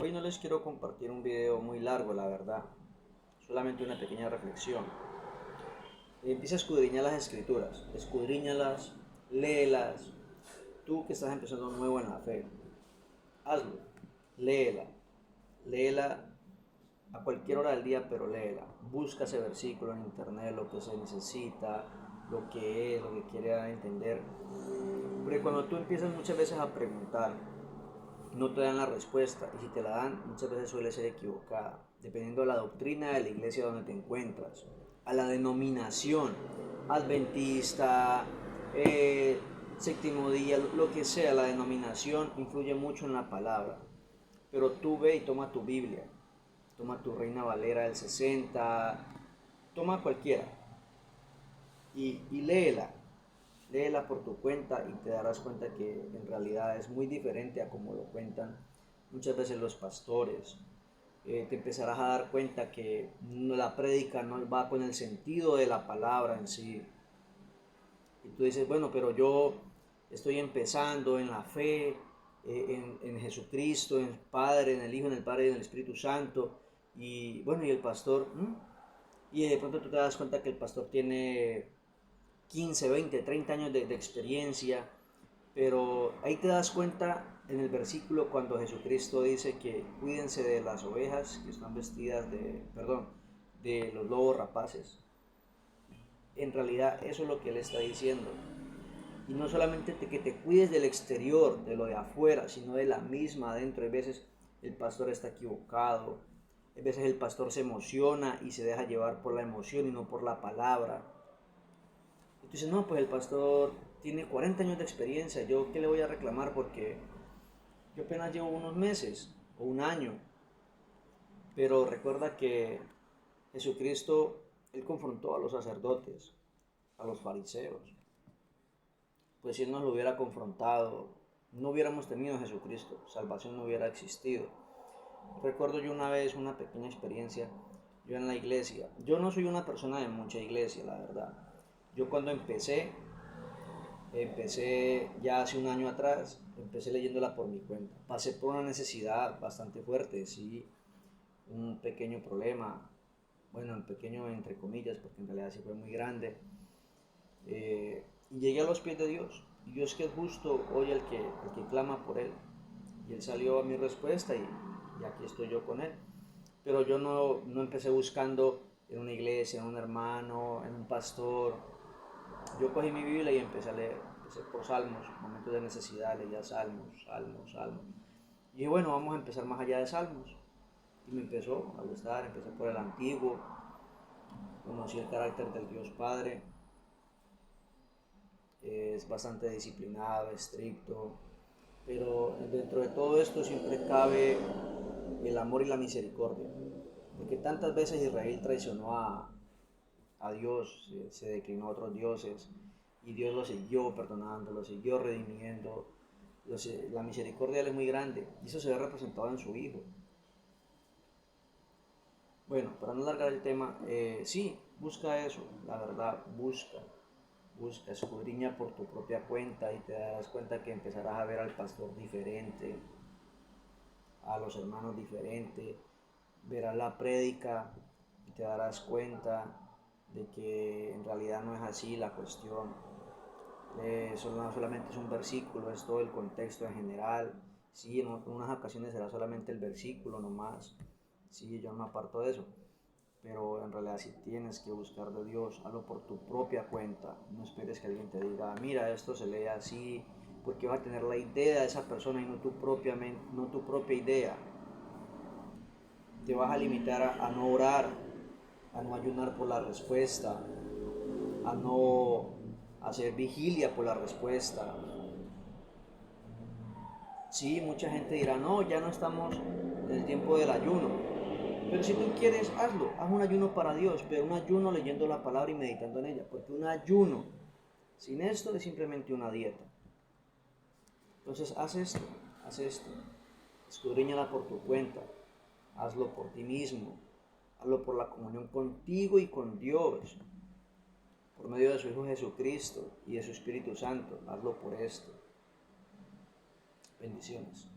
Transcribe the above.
Hoy no les quiero compartir un video muy largo, la verdad, solamente una pequeña reflexión. Empieza a escudriñar las escrituras, escudriñalas, léelas. Tú que estás empezando nuevo en la fe, hazlo, léela, léela a cualquier hora del día, pero léela. Busca ese versículo en internet, lo que se necesita, lo que es, lo que quiere entender. Porque cuando tú empiezas muchas veces a preguntar, no te dan la respuesta, y si te la dan muchas veces suele ser equivocada, dependiendo de la doctrina de la iglesia donde te encuentras, a la denominación, adventista, séptimo día, lo que sea, la denominación influye mucho en la palabra. Pero tú ve y toma tu Biblia, toma tu Reina Valera del 60, toma cualquiera y léela, léela por tu cuenta y te darás cuenta que en realidad es muy diferente a como lo cuentan muchas veces los pastores. Te empezarás a dar cuenta que la prédica no va con el sentido de la palabra en sí. Y tú dices, bueno, pero yo estoy empezando en la fe, en Jesucristo, en el Padre, en el Hijo, en el Padre y en el Espíritu Santo. Y bueno, y el pastor, y de pronto tú te das cuenta que el pastor tiene 15, 20, 30 años de experiencia, pero ahí te das cuenta en el versículo cuando Jesucristo dice que cuídense de las ovejas que están vestidas de los lobos rapaces. En realidad eso es lo que él está diciendo. Y no solamente que te cuides del exterior, de lo de afuera, sino de la misma adentro. A veces el pastor está equivocado, a veces el pastor se emociona y se deja llevar por la emoción y no por la palabra. Y tú dices, no, pues el pastor tiene 40 años de experiencia, ¿yo qué le voy a reclamar? Porque yo apenas llevo unos meses o un año. Pero recuerda que Jesucristo, él confrontó a los sacerdotes, a los fariseos. Pues si él nos lo hubiera confrontado, no hubiéramos tenido a Jesucristo, salvación no hubiera existido. Recuerdo yo una vez una pequeña experiencia, yo en la iglesia. Yo no soy una persona de mucha iglesia, la verdad. Yo cuando empecé ya hace un año atrás, empecé leyéndola por mi cuenta. Pasé por una necesidad bastante fuerte, sí, un pequeño problema, bueno, un pequeño entre comillas, porque en realidad sí fue muy grande. Y llegué a los pies de Dios. Y Dios, que es justo, oye el que clama por Él. Y Él salió a mi respuesta y aquí estoy yo con Él. Pero yo no empecé buscando en una iglesia, en un hermano, en un pastor. Yo cogí mi Biblia y empecé a leer. Empecé por salmos, momentos de necesidad, leía salmos, salmos, salmos. Y dije, bueno, vamos a empezar más allá de salmos. Y me empezó a gustar, empecé por el antiguo. Conocí el carácter del Dios Padre. Es bastante disciplinado, estricto, pero dentro de todo esto siempre cabe el amor y la misericordia, porque tantas veces Israel traicionó a Dios, se declinó a otros dioses, y Dios lo siguió perdonando, lo siguió redimiendo. La misericordia de Él es muy grande, y eso se ve representado en su Hijo. Bueno, para no alargar el tema, sí, busca eso, la verdad, busca, escudriña por tu propia cuenta y te darás cuenta que empezarás a ver al pastor diferente, a los hermanos diferente, verás la prédica y te darás cuenta de que en realidad no es así la cuestión. Eso no solamente es un versículo, es todo el contexto en general. Sí, en unas ocasiones será solamente el versículo nomás. Sí, yo no me aparto de eso, pero en realidad si tienes que buscar de Dios, hazlo por tu propia cuenta. No esperes que alguien te diga, mira, esto se lee así, porque vas a tener la idea de esa persona y no tu propia idea. Te vas a limitar a no orar, a no ayunar por la respuesta, a no hacer vigilia por la respuesta. Sí, mucha gente dirá, no, ya no estamos en el tiempo del ayuno. Pero si tú quieres, hazlo, haz un ayuno para Dios, pero un ayuno leyendo la palabra y meditando en ella, porque un ayuno sin esto es simplemente una dieta. Entonces haz esto, escudriñala por tu cuenta, hazlo por ti mismo, hazlo por la comunión contigo y con Dios, por medio de su Hijo Jesucristo y de su Espíritu Santo, hazlo por esto. Bendiciones.